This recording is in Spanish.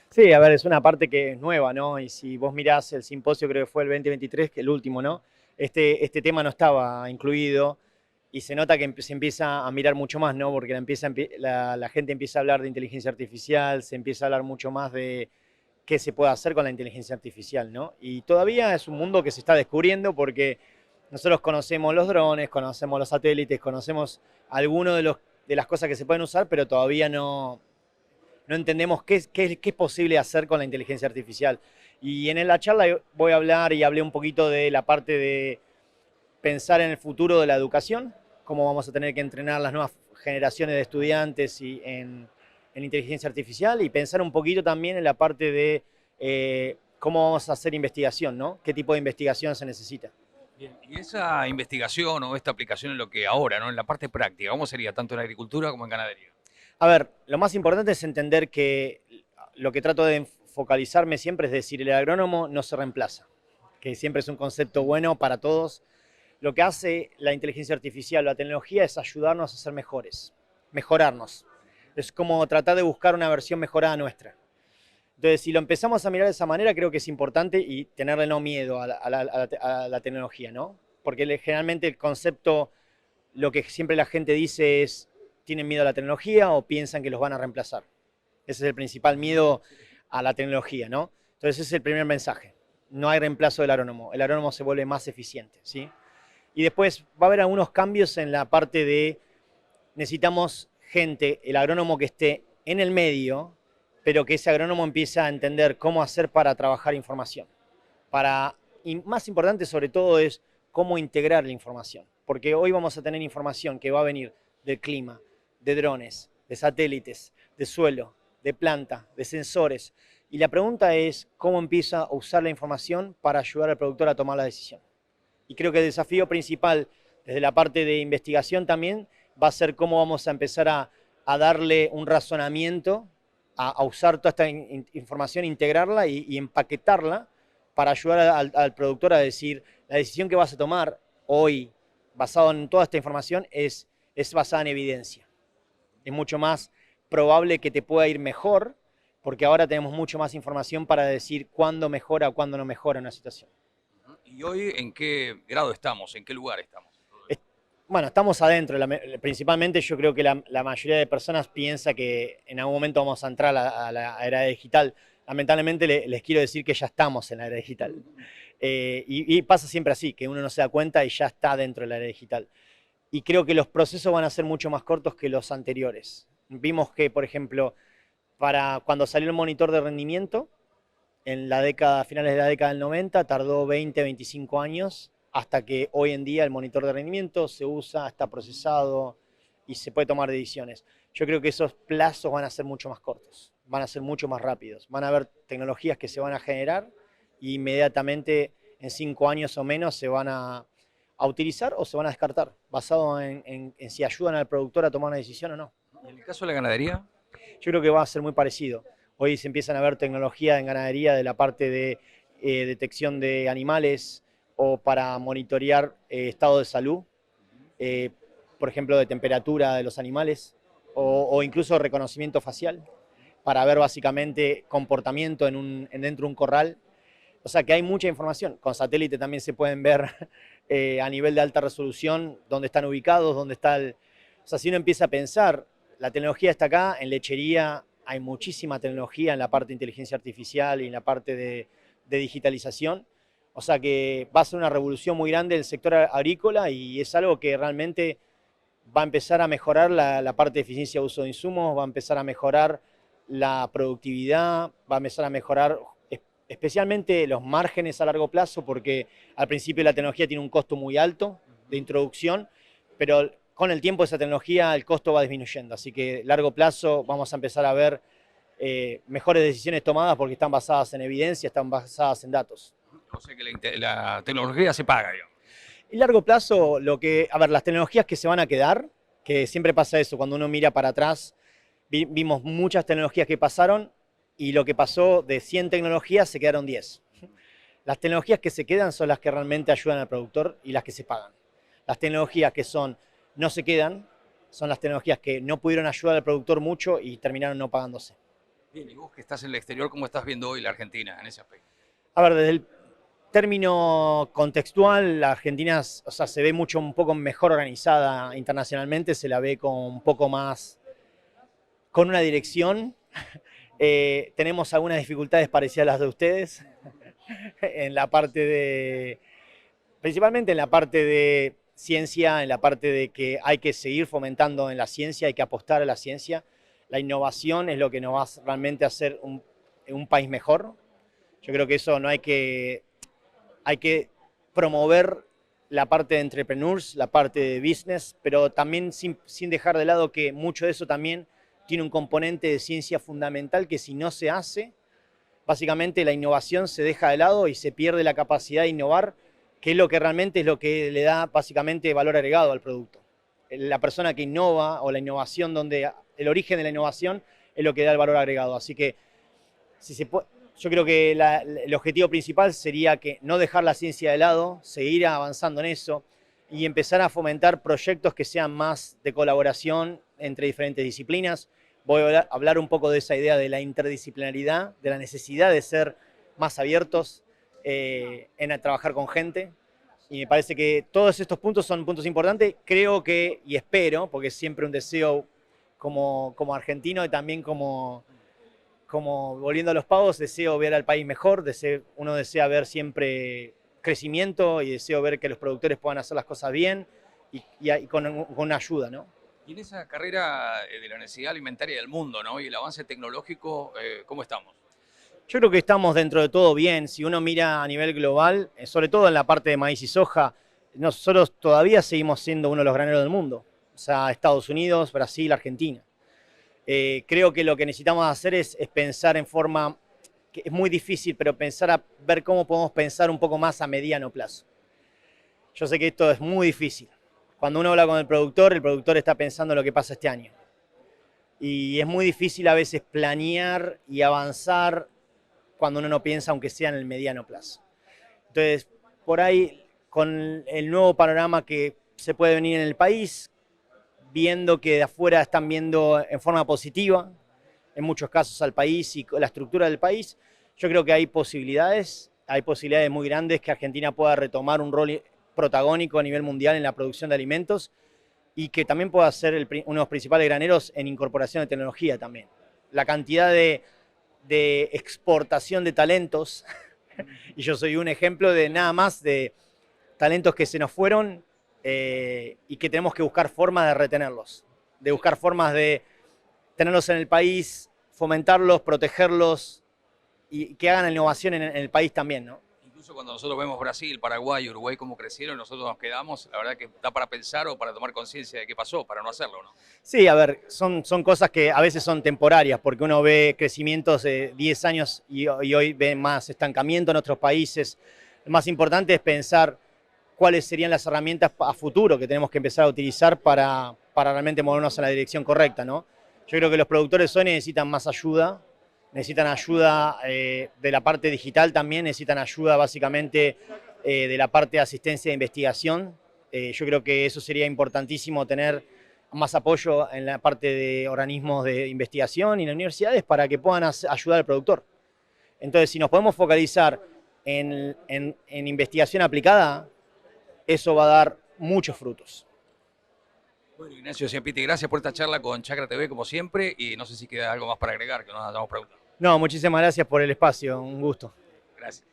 Sí, a ver, es una parte que es nueva, ¿no? Y si vos mirás el simposio, creo que fue el 2023, que el último, ¿no? Este tema no estaba incluido y se nota que se empieza a mirar mucho más, ¿no? Porque la gente empieza a hablar de inteligencia artificial, se empieza a hablar mucho más de qué se puede hacer con la inteligencia artificial, ¿no? Y todavía es un mundo que se está descubriendo porque nosotros conocemos los drones, conocemos los satélites, conocemos algunos de las cosas que se pueden usar, pero todavía no entendemos qué es posible hacer con la inteligencia artificial. Y en la charla voy a hablar y hablé un poquito de la parte de pensar en el futuro de la educación, cómo vamos a tener que entrenar las nuevas generaciones de estudiantes en inteligencia artificial y pensar un poquito también en la parte de cómo vamos a hacer investigación, ¿no? ¿Qué tipo de investigación se necesita? Bien, y esa investigación o esta aplicación en lo que ahora, ¿no? En la parte práctica, ¿cómo sería tanto en agricultura como en ganadería? A ver, lo más importante es entender que lo que trato de focalizarme siempre es decir, el agrónomo no se reemplaza, que siempre es un concepto bueno para todos. Lo que hace la inteligencia artificial, la tecnología, es ayudarnos a ser mejores, mejorarnos. Es como tratar de buscar una versión mejorada nuestra. Entonces, si lo empezamos a mirar de esa manera, creo que es importante y tenerle no miedo a la tecnología, ¿no? Porque generalmente el concepto, lo que siempre la gente dice es, tienen miedo a la tecnología o piensan que los van a reemplazar. Ese es el principal miedo a la tecnología, ¿no? Entonces, ese es el primer mensaje. No hay reemplazo del agrónomo. El agrónomo se vuelve más eficiente, ¿sí? Y después va a haber algunos cambios en la parte de necesitamos gente, el agrónomo que esté en el medio, pero que ese agrónomo empiece a entender cómo hacer para trabajar información. Y más importante sobre todo es cómo integrar la información. Porque hoy vamos a tener información que va a venir del clima, de drones, de satélites, de suelo, de planta, de sensores. Y la pregunta es cómo empieza a usar la información para ayudar al productor a tomar la decisión. Y creo que el desafío principal desde la parte de investigación también va a ser cómo vamos a empezar a darle un razonamiento, a usar toda esta información, integrarla y empaquetarla para ayudar al productor a decir, la decisión que vas a tomar hoy, basado en toda esta información, es basada en evidencia. Es mucho más probable que te pueda ir mejor, porque ahora tenemos mucho más información para decir cuándo mejora o cuándo no mejora una situación. ¿Y hoy en qué grado estamos? ¿En qué lugar estamos? Bueno, estamos adentro. Principalmente yo creo que la mayoría de personas piensa que en algún momento vamos a entrar a la era digital. Lamentablemente les quiero decir que ya estamos en la era digital. Y pasa siempre así, que uno no se da cuenta y ya está dentro de la era digital. Y creo que los procesos van a ser mucho más cortos que los anteriores. Vimos que, por ejemplo, para cuando salió el monitor de rendimiento, en la década, a finales de la década del 90, tardó 20, 25 años hasta que hoy en día el monitor de rendimiento se usa, está procesado y se puede tomar decisiones. Yo creo que esos plazos van a ser mucho más cortos, van a ser mucho más rápidos. Van a haber tecnologías que se van a generar e inmediatamente en 5 años o menos se van a utilizar o se van a descartar, basado en si ayudan al productor a tomar una decisión o no. ¿Y en el caso de la ganadería? Yo creo que va a ser muy parecido. Hoy se empiezan a ver tecnología en ganadería de la parte de detección de animales o para monitorear estado de salud, eh, por ejemplo, de temperatura de los animales o incluso reconocimiento facial para ver básicamente comportamiento dentro de un corral. O sea que hay mucha información. Con satélite también se pueden ver a nivel de alta resolución dónde están ubicados, dónde está el... O sea, si uno empieza a pensar, la tecnología está acá, en lechería hay muchísima tecnología en la parte de inteligencia artificial y en la parte de digitalización. O sea que va a ser una revolución muy grande del sector agrícola y es algo que realmente va a empezar a mejorar la parte de eficiencia de uso de insumos, va a empezar a mejorar la productividad, va a empezar a mejorar especialmente los márgenes a largo plazo, porque al principio la tecnología tiene un costo muy alto de introducción, pero con el tiempo esa tecnología el costo va disminuyendo, así que a largo plazo vamos a empezar a ver mejores decisiones tomadas porque están basadas en evidencia, están basadas en datos. O sea que la tecnología se paga, digamos. Y largo plazo, a ver, las tecnologías que se van a quedar, que siempre pasa eso, cuando uno mira para atrás, vimos muchas tecnologías que pasaron y lo que pasó de 100 tecnologías se quedaron 10. Las tecnologías que se quedan son las que realmente ayudan al productor y las que se pagan. Las tecnologías que son no se quedan son las tecnologías que no pudieron ayudar al productor mucho y terminaron no pagándose. Bien, y vos que estás en el exterior, ¿cómo estás viendo hoy la Argentina en ese aspecto? A ver, desde el término contextual, la Argentina, o sea, se ve un poco mejor organizada internacionalmente, se la ve con un poco más, con una dirección. Tenemos algunas dificultades parecidas a las de ustedes, en la parte de, principalmente en la parte de ciencia, en la parte de que hay que seguir fomentando en la ciencia, hay que apostar a la ciencia. La innovación es lo que nos va realmente a hacer un país mejor. Yo creo que eso no hay que promover la parte de entrepreneurs, la parte de business, pero también sin dejar de lado que mucho de eso también tiene un componente de ciencia fundamental que si no se hace, básicamente la innovación se deja de lado y se pierde la capacidad de innovar, que es lo que realmente es lo que le da básicamente valor agregado al producto. La persona que innova o la innovación, donde el origen de la innovación es lo que da el valor agregado. Así que si se puede, yo creo que el objetivo principal sería que no dejar la ciencia de lado, seguir avanzando en eso y empezar a fomentar proyectos que sean más de colaboración entre diferentes disciplinas. Voy a hablar un poco de esa idea de la interdisciplinaridad, de la necesidad de ser más abiertos en trabajar con gente. Y me parece que todos estos puntos son puntos importantes. Creo que, y espero, porque es siempre un deseo como argentino y también como volviendo a los pagos, deseo ver al país mejor, uno desea ver siempre crecimiento y deseo ver que los productores puedan hacer las cosas bien y con ayuda, ¿no? Y en esa carrera de la necesidad alimentaria del mundo, ¿no? Y el avance tecnológico, ¿cómo estamos? Yo creo que estamos dentro de todo bien. Si uno mira a nivel global, sobre todo en la parte de maíz y soja, nosotros todavía seguimos siendo uno de los graneros del mundo. O sea, Estados Unidos, Brasil, Argentina. Creo que lo que necesitamos hacer es pensar en forma, que es muy difícil, pero pensar a ver cómo podemos pensar un poco más a mediano plazo. Yo sé que esto es muy difícil. Cuando uno habla con el productor está pensando en lo que pasa este año. Y es muy difícil a veces planear y avanzar cuando uno no piensa, aunque sea en el mediano plazo. Entonces, por ahí, con el nuevo panorama que se puede venir en el país, viendo que de afuera están viendo en forma positiva, en muchos casos al país y la estructura del país, yo creo que hay posibilidades muy grandes que Argentina pueda retomar un rol protagónico a nivel mundial en la producción de alimentos y que también pueda ser uno de los principales graneros en incorporación de tecnología también. La cantidad de exportación de talentos, y yo soy un ejemplo de nada más de talentos que se nos fueron y que tenemos que buscar formas de retenerlos, de buscar formas de tenerlos en el país, fomentarlos, protegerlos y que hagan la innovación en el país también, ¿no? Incluso cuando nosotros vemos Brasil, Paraguay, Uruguay, cómo crecieron, nosotros nos quedamos, la verdad que da para pensar o para tomar conciencia de qué pasó, para no hacerlo, ¿no? Sí, a ver, son cosas que a veces son temporarias, porque uno ve crecimientos de 10 años y hoy ve más estancamiento en otros países. Lo más importante es pensar cuáles serían las herramientas a futuro que tenemos que empezar a utilizar para realmente movernos en la dirección correcta, ¿no? Yo creo que los productores hoy necesitan más ayuda, necesitan ayuda de la parte digital también, necesitan ayuda básicamente de la parte de asistencia de investigación. Yo creo que eso sería importantísimo, tener más apoyo en la parte de organismos de investigación y en las universidades para que puedan ayudar al productor. Entonces, si nos podemos focalizar en investigación aplicada, eso va a dar muchos frutos. Bueno, Ignacio Ciampiti, gracias por esta charla con Chacra TV como siempre y no sé si queda algo más para agregar que nos hayamos preguntado. No, muchísimas gracias por el espacio, un gusto. Gracias.